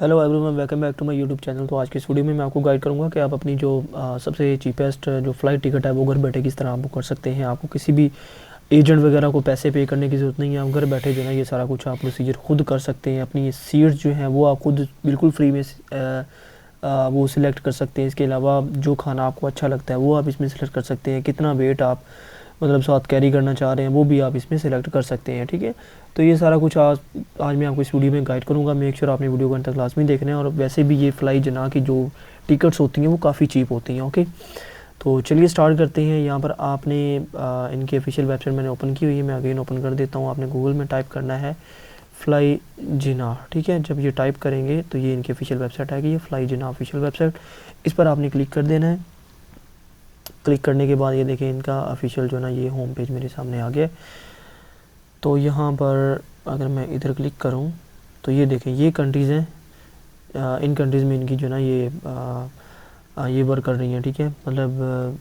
Hello everyone, welcome back to my YouTube channel. तो आज के इस वीडियो में मैं आपको गाइड करूंगा कि आप अपनी जो सबसे चीपेस्ट जो फ़्लाइट टिकट है वो घर बैठे किस तरह आप बुक कर सकते हैं। आपको किसी भी एजेंट वगैरह को पैसे पे करने की ज़रूरत नहीं है। आप घर बैठे जो है ये सारा कुछ आप प्रोसीजर खुद कर सकते हैं। अपनी सीट जो है वो आप खुद बिल्कुल फ्री में वो सिलेक्ट कर सकते हैं। इसके अलावा जो खाना आपको अच्छा लगता है वो आप इसमें सेलेक्ट कर सकते हैं। कितना वेट आप मतलब साथ कैरी करना चाह रहे हैं वो भी आप इसमें सेलेक्ट कर सकते हैं। ठीक है, तो ये सारा कुछ आज मैं आपको इस वीडियो में गाइड करूँगा। मेक श्योर आपने वीडियो को अंत तक क्लास में देखना है। और वैसे भी ये फ्लाई जना की जो टिकट्स होती हैं वो काफ़ी चीप होती हैं। ओके, तो चलिए स्टार्ट करते हैं। यहाँ पर आपने इनकी ऑफिशियल वेबसाइट मैंने ओपन की हुई है, मैं अगेन ओपन कर देता हूँ। आपने गूगल में टाइप करना है फ्लाई जिना। ठीक है, जब ये टाइप करेंगे तो ये इनकी ऑफिशियल वेबसाइट आएगी, ये फ्लाई जिना ऑफिशियल वेबसाइट। इस पर आपने क्लिक कर देना है। क्लिक करने के बाद ये देखें इनका ऑफिशियल जो ना ये होम पेज मेरे सामने आ गया। तो यहाँ पर अगर मैं इधर क्लिक करूँ तो ये देखें ये कंट्रीज़ हैं। इन कंट्रीज़ में इनकी जो ना ये वर्क कर रही हैं। ठीक है, मतलब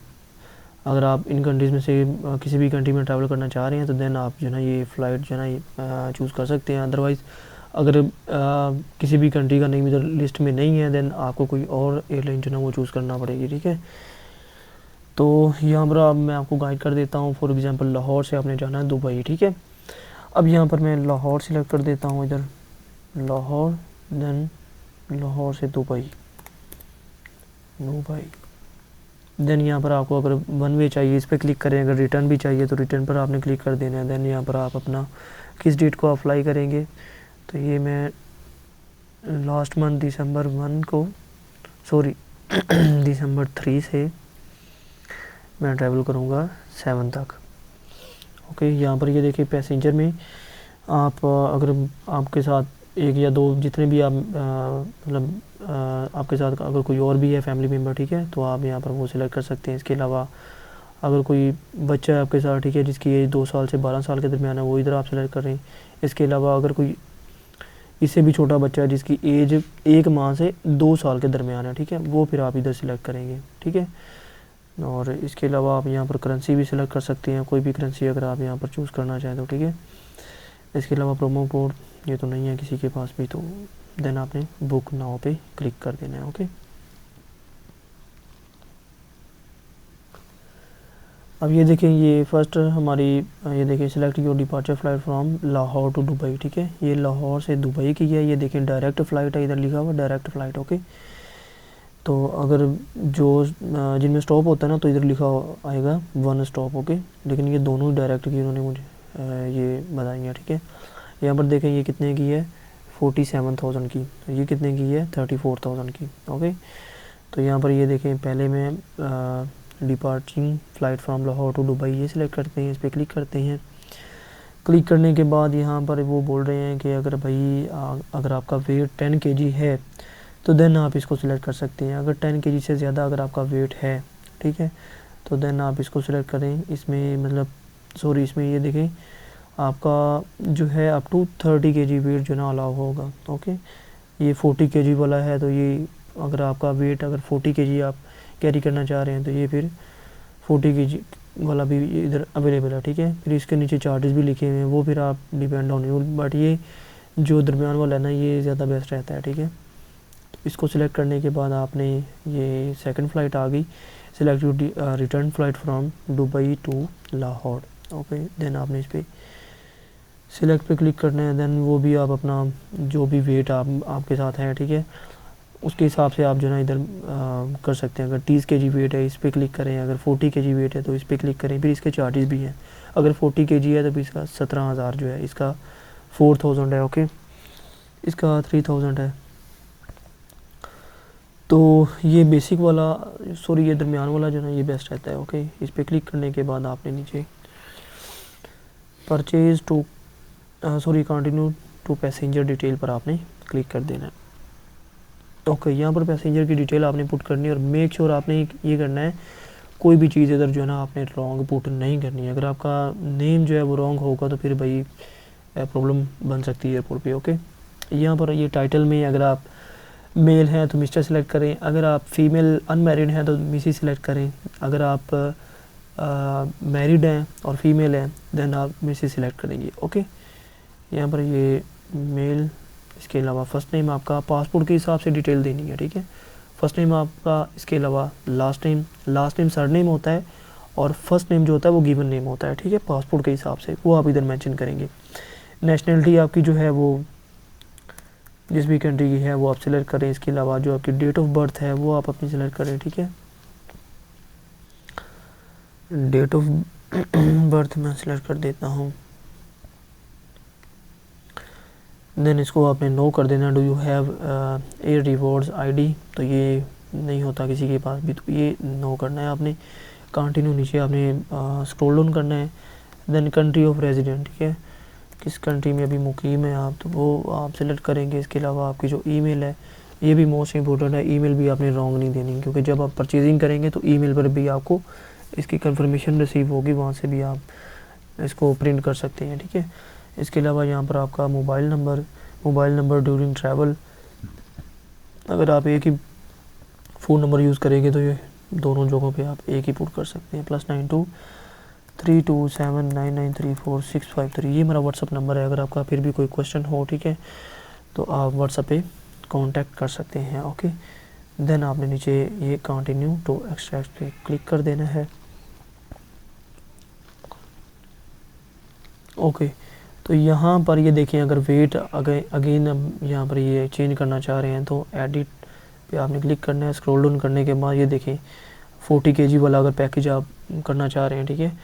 अगर आप इन कंट्रीज़ में से किसी भी कंट्री में ट्रैवल करना चाह रहे हैं तो देन आप जो ना ये फ़्लाइट जो ना चूज़ कर सकते हैं। अदरवाइज़ अगर किसी भी कंट्री का नेम इधर लिस्ट में नहीं है देन आपको कोई और एयरलाइन जो ना वो चूज़ करना पड़ेगी। ठीक है, तो यहाँ पर अब मैं आपको गाइड कर देता हूँ। फॉर एग्ज़ाम्पल लाहौर से आपने जाना है दुबई। ठीक है, अब यहाँ पर मैं लाहौर सिलेक्ट कर देता हूँ, इधर लाहौर, देन लाहौर से दुबई। देन यहाँ पर आपको अगर वन वे चाहिए इस पर क्लिक करें, अगर रिटर्न भी चाहिए तो रिटर्न पर आपने क्लिक कर देना है। देन यहाँ पर आप अपना किस डेट को अप्लाई करेंगे, तो ये मैं लास्ट मंथ दिसंबर 1 को दिसंबर 3 से मैं ट्रैवल करूँगा 7 तक। ओके, यहाँ पर ये देखिए पैसेंजर में आप अगर आपके साथ एक या दो जितने भी आप मतलब आपके साथ अगर कोई और भी है फैमिली मेम्बर, ठीक है, तो आप यहाँ पर वो सिलेक्ट कर सकते हैं। इसके अलावा अगर कोई बच्चा है आपके साथ, ठीक है, जिसकी एज 2 साल से 12 साल के दरमियान है, वो इधर आप सेलेक्ट कर रहे हैं। इसके अलावा अगर कोई इससे भी छोटा बच्चा है जिसकी एज 1 माह से 2 साल के दरमियान है, ठीक है, वो फिर आप इधर सेलेक्ट करेंगे। ठीक है, और इसके अलावा आप यहाँ पर करेंसी भी सिलेक्ट कर सकते हैं, कोई भी करेंसी अगर आप यहाँ पर चूज़ करना चाहें तो। ठीक है, इसके अलावा प्रोमो कोड ये तो नहीं है किसी के पास भी, तो देन आपने बुक नाउ पे क्लिक कर देना है। ओके, अब ये देखें ये फर्स्ट हमारी ये देखें select your departure flight from Lahore to Dubai. ठीक है, ये लाहौर से दुबई की है। ये देखें डायरेक्ट फ़्लाइट है, इधर लिखा हुआ डायरेक्ट फ़्लाइट। ओके, तो अगर जो जिनमें स्टॉप होता है ना तो इधर लिखा आएगा 1 स्टॉप। ओके, लेकिन ये दोनों डायरेक्ट की उन्होंने मुझे ये बताई है। ठीक है, यहाँ पर देखें ये कितने की है 47,000 की, तो ये कितने की है 34,000 की। ओके, तो यहाँ पर ये देखें पहले मैं departing flight from Lahore to Dubai ये सिलेक्ट करते हैं, इस पर क्लिक करते हैं। क्लिक करने के बाद यहाँ पर वो बोल रहे हैं कि अगर भाई अगर आपका वेट 10 kg है तो देन आप इसको सिलेक्ट कर सकते हैं। अगर 10 kg से ज़्यादा अगर आपका वेट है, ठीक है, तो देन आप इसको सिलेक्ट करें। इसमें मतलब इसमें ये देखें आपका जो है अप टू 30 kg वेट जो ना अलाउ होगा। ओके, ये 40 kg वाला है, तो ये अगर आपका वेट अगर 40 kg आप कैरी करना चाह रहे हैं तो ये फिर 40 kg वाला भी इधर अवेलेबल है। ठीक है, फिर इसके नीचे चार्जेस भी लिखे हुए हैं, वो फिर आप डिपेंड ऑन यू, बट ये जो दरमियान वाला है ना ये ज़्यादा बेस्ट रहता है। ठीक है, इसको सिलेक्ट करने के बाद आपने ये सेकंड फ़्लाइट आ गई, select return flight from Dubai to Lahore. Okay, then आपने इस पर सिलेक्ट पे क्लिक करना है। देन वो भी आप अपना जो भी वेट आपके साथ है, ठीक है, उसके हिसाब से आप जो ना इधर कर सकते हैं। अगर 30 kg वेट है इस पर क्लिक करें, अगर 40 kg वेट है तो इस पर क्लिक करें। फिर इसके चार्जेस भी हैं, अगर 40 kg है तो फिर इसका 17,000 जो है, इसका 4,000 है। ओके, इसका 3,000 है। तो ये बेसिक वाला ये दरमियान वाला जो ना ये बेस्ट रहता है। ओके, इस पर क्लिक करने के बाद आपने नीचे purchase to continue to passenger detail पर आपने क्लिक कर देना है। ओके, यहाँ पर पैसेंजर की डिटेल आपने पुट करनी है और मेक श्योर आपने ये करना है कोई भी चीज़ इधर जो है ना आपने रॉन्ग पुट नहीं करनी है। अगर आपका नेम जो है वो रॉन्ग होगा तो फिर भाई प्रॉब्लम बन सकती है एयरपोर्ट पे। ओके, यहाँ पर ये टाइटल में अगर आप मेल हैं तो मिस्टर सेलेक्ट करें, अगर आप फीमेल अनमैरिड हैं तो मिसेस सेलेक्ट करें, अगर आप मैरिड हैं और फीमेल हैं देन आप मिसेस सेलेक्ट करेंगे। ओके, यहाँ पर ये मेल इसके अलावा फर्स्ट नेम आपका पासपोर्ट के हिसाब से डिटेल देनी है, ठीक है। फर्स्ट नेम आपका, इसके अलावा लास्ट नेम सरनेम होता है, और फर्स्ट नेम जो होता है वो गिवन नेम होता है, ठीक है, पासपोर्ट के हिसाब से, वो आप इधर मेंशन करेंगे। नेशनलिटी आपकी जो है वो जिस भी कंट्री की है वो आप सिलेक्ट करें। इसके अलावा जो आपकी डेट ऑफ बर्थ है वो आप अपनी सिलेक्ट करें, ठीक है। डेट ऑफ बर्थ मैं सिलेक्ट कर देता हूँ। देन इसको आपने नो कर देना, do you have a rewards ID, तो ये नहीं होता किसी के पास भी, तो ये नो करना है आपने। कंटिन्यू नीचे आपने स्क्रॉल डाउन करना है। देन कंट्री ऑफ रेजिडेंट, ठीक है, किस कंट्री में अभी मुकीम है आप, तो वो आप सिलेक्ट करेंगे। इसके अलावा आपकी जो ईमेल है, ये भी मोस्ट इंपॉर्टेंट है, ईमेल भी आपने रॉन्ग नहीं देनी, क्योंकि जब आप परचेजिंग करेंगे तो ईमेल पर भी आपको इसकी कंफर्मेशन रिसीव होगी, वहाँ से भी आप इसको प्रिंट कर सकते हैं, ठीक है। इसके अलावा यहाँ पर आपका मोबाइल नंबर ड्यूरिंग ट्रैवल, अगर आप एक ही फ़ोन नंबर यूज़ करेंगे तो ये दोनों जगहों पे आप एक ही पुट कर सकते हैं। +92 327993465, ये मेरा व्हाट्सअप नंबर है। अगर आपका फिर भी कोई क्वेश्चन हो, ठीक है, तो आप व्हाट्सअप पे कांटेक्ट कर सकते हैं, ओके। देन आपने नीचे ये कंटिन्यू टू एक्सट्रैक्ट पे क्लिक कर देना है, ओके। तो यहाँ पर ये देखें, अगर वेट अगेन यहाँ पर ये चेंज करना चाह रहे हैं तो एडिट पे आपने क्लिक करना है। स्क्रॉल डाउन करने के बाद ये देखें 40 kg वाला अगर पैकेज आप करना चाह रहे हैं, ठीक है,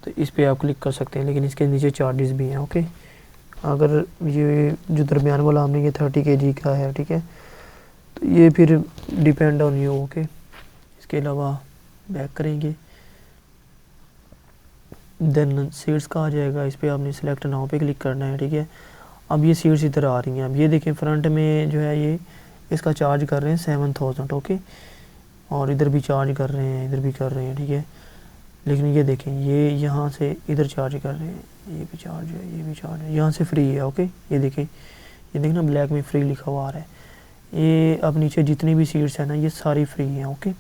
तो इस पे आप क्लिक कर सकते हैं, लेकिन इसके नीचे चार्जेस भी हैं, ओके। अगर ये जो दरमियान वाला हमने ये 30 kg का है, ठीक है, तो ये फिर डिपेंड ऑन यू, ओके। इसके अलावा बैक करेंगे, देन सीट्स का आ जाएगा, इस पर आपने सिलेक्ट नाउ पे क्लिक करना है, ठीक है। अब ये सीट्स इधर आ रही हैं। अब ये देखें फ्रंट में जो है ये इसका चार्ज कर रहे हैं 7000, ओके, और इधर भी चार्ज कर रहे हैं, इधर भी कर रहे हैं, ठीक है। लेकिन ये देखें ये यहाँ से इधर चार्ज कर रहे हैं, ये भी चार्ज है, ये भी चार्ज है, यहाँ से फ्री है, ओके। ये देखें ना ब्लैक में फ्री लिखा हुआ आ रहा है। ये अब नीचे जितनी भी सीट्स हैं ना ये सारी फ्री हैं, ओके।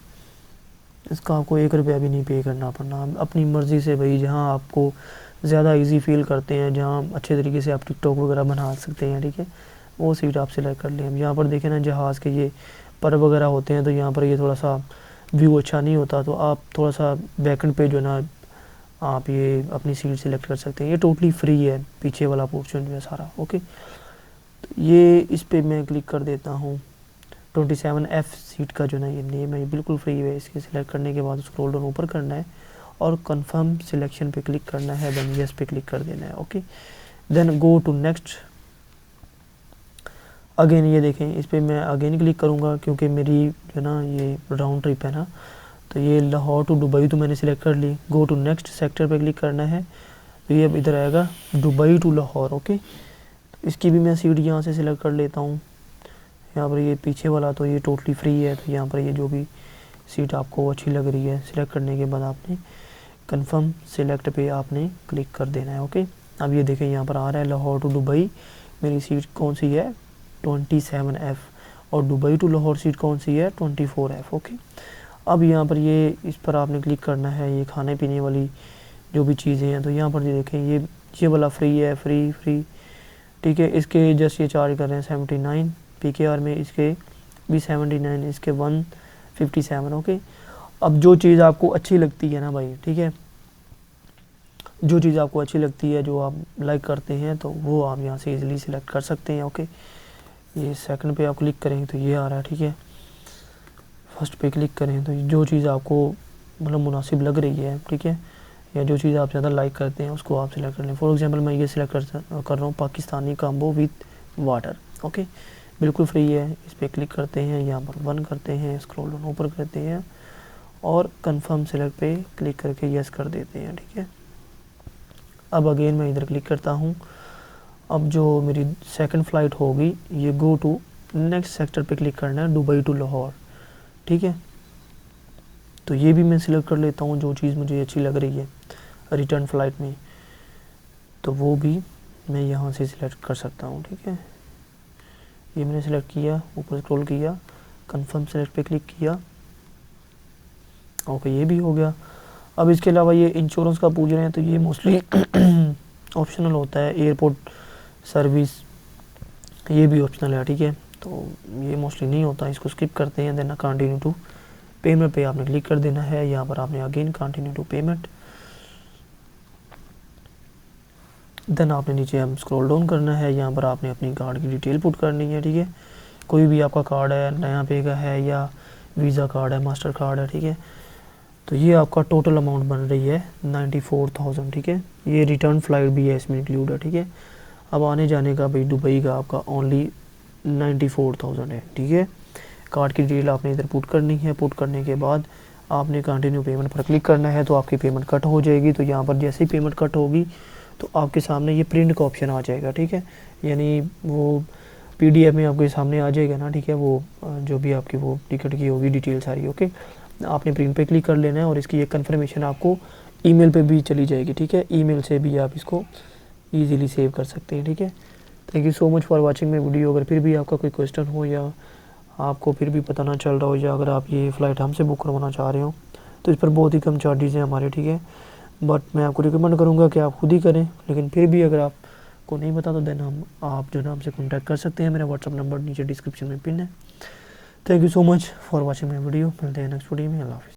इसका आपको 1 रुपया भी नहीं पे करना पड़ना, अपनी मर्ज़ी से भाई, जहाँ आपको ज़्यादा इजी फील करते हैं, जहाँ अच्छे तरीके से आप टिकटॉक वगैरह बना सकते हैं, ठीक है, वो सीट आप सिलेक्ट कर लें। अब यहाँ पर देखें ना जहाज़ के ये पर वगैरह होते हैं, तो यहाँ पर ये थोड़ा सा व्यू अच्छा नहीं होता, तो आप थोड़ा सा बैकेंड पे जो ना आप ये अपनी सीट सिलेक्ट कर सकते हैं। ये टोटली फ्री है, पीछे वाला पोर्शन जो है सारा, ओके। तो ये इस पे मैं क्लिक कर देता हूँ। 27F सीट का जो ना ये नेम है, ये बिल्कुल फ्री है। इसके सिलेक्ट करने के बाद स्क्रॉल डाउन ऊपर करना है और कंफर्म सिलेक्शन पे क्लिक करना है, देन यस पे क्लिक कर देना है, okay. Then go to next. Again ये देखें, इस पर मैं अगेन क्लिक करूँगा क्योंकि मेरी जो ना ये राउंड ट्रिप है ना, तो ये लाहौर टू दुबई तो मैंने सिलेक्ट कर ली। गो टू नेक्स्ट सेक्टर पे क्लिक करना है, तो ये अब इधर आएगा दुबई टू लाहौर, ओके। तो इसकी भी मैं सीट यहाँ से सिलेक्ट कर लेता हूँ। यहाँ पर ये पीछे वाला तो ये टोटली फ्री है, तो यहाँ पर ये जो भी सीट आपको अच्छी लग रही है सिलेक्ट करने के बाद आपने कंफर्म सिलेक्ट पे आपने क्लिक कर देना है, ओके। अब ये देखें यहाँ पर आ रहा है लाहौर टू दुबई, मेरी सीट कौन सी है 27F, और दुबई टू लाहौर सीट कौन सी है 24F, ओके। अब यहाँ पर ये इस पर आपने क्लिक करना है, ये खाने पीने वाली जो भी चीज़ें हैं, तो यहाँ पर ये देखें ये वाला फ्री है, फ्री, ठीक है। इसके जस्ट ये चार्ज कर रहे हैं 79 PKR में, इसके भी 79, इसके 157, ओके। अब जो चीज़ आपको अच्छी लगती है ना भाई, ठीक है, जो चीज़ आपको अच्छी लगती है, जो आप लाइक करते हैं, तो वो आप यहाँ से इजीली सिलेक्ट कर सकते हैं, ओके। ये सेकंड पे आप क्लिक करेंगे तो ये आ रहा है, ठीक है। फर्स्ट पे क्लिक करें तो जो चीज़ आपको मतलब मुनासिब लग रही है, ठीक है, या जो चीज़ आप ज़्यादा लाइक करते हैं उसको आप सिलेक्ट कर लें। फॉर एग्जांपल मैं ये सिलेक्ट कर रहा हूँ Pakistani combo with water, okay, बिल्कुल फ्री है। इस पर क्लिक करते हैं, यहाँ पर 1 करते हैं, स्क्रॉल डाउन ऊपर करते हैं और कंफर्म सिलेक्ट पे क्लिक करके यस कर देते हैं, ठीक है। अब अगेन मैं इधर क्लिक करता हूँ। अब जो मेरी सेकंड फ़्लाइट होगी ये गो टू नेक्स्ट सेक्टर पे क्लिक करना है, दुबई टू लाहौर, ठीक है। तो ये भी मैं सिलेक्ट कर लेता हूँ, जो चीज़ मुझे अच्छी लग रही है रिटर्न फ़्लाइट में, तो वो भी मैं यहाँ से सिलेक्ट कर सकता हूँ, ठीक है। ये मैंने सिलेक्ट किया, ऊपर स्क्रॉल किया, कंफर्म सिलेक्ट पे क्लिक किया, ओके, ये भी हो गया। अब इसके अलावा ये इंश्योरेंस का पूछ रहे हैं, तो ये मोस्टली ऑप्शनल होता है। एयरपोर्ट सर्विस ये भी ऑप्शनल है, ठीक है। तो ये मोस्टली नहीं होता, इसको स्किप करते हैं। देन कंटिन्यू टू पेमेंट पे आपने क्लिक कर देना है। यहाँ पर आपने again continue to payment, then आपने नीचे हम स्क्रॉल डाउन करना है। यहाँ पर आपने अपनी कार्ड की डिटेल पुट करनी है, ठीक है। कोई भी आपका कार्ड है, नया पे का है या वीज़ा कार्ड है, मास्टर कार्ड है, ठीक है। तो ये आपका टोटल अमाउंट बन रही है 94,000, ठीक है। ये रिटर्न फ्लाइट भी है इसमें इंक्लूड है, ठीक है। अब आने जाने का भाई दुबई का आपका ओनली 94,000 है, ठीक है। कार्ड की डिटेल आपने इधर पुट करनी है। पुट करने के बाद आपने कंटिन्यू पेमेंट पर क्लिक करना है, तो आपकी पेमेंट कट हो जाएगी। तो यहाँ पर जैसे ही पेमेंट कट होगी तो आपके सामने ये प्रिंट का ऑप्शन आ जाएगा, ठीक है। यानी वो PDF में आपके सामने आ जाएगा ना, ठीक है। वो जो भी आपकी वो टिकट की होगी डिटेल सारी, ओके। आपने प्रिंट पे क्लिक कर लेना है और इसकी एक कन्फर्मेशन आपको ईमेल पे भी चली जाएगी, ठीक है। ईमेल से भी आप इसको ईज़िली सेव कर सकते हैं, ठीक है। Thank you so much for watching my video. अगर फिर भी आपका कोई क्वेश्चन हो या आपको फिर भी पता ना चल रहा हो, या अगर आप ये फ़्लाइट हमसे बुक करवाना चाह रहे हो, तो इस पर बहुत ही कम चार्जेज़ हैं हमारे, ठीक है। बट मैं आपको रिकमेंड करूँगा कि आप खुद ही करें। लेकिन फिर भी अगर आपको नहीं पता तो देन आप जो है हमसे कॉन्टैक्ट कर सकते हैं। मेरा व्हाट्सअप नंबर नीचे डिस्क्रिप्शन में पिन है। Thank you so much for watching my video. मिलते हैं नेक्स्ट वीडियो में। अल्लाह हाफ़िज़।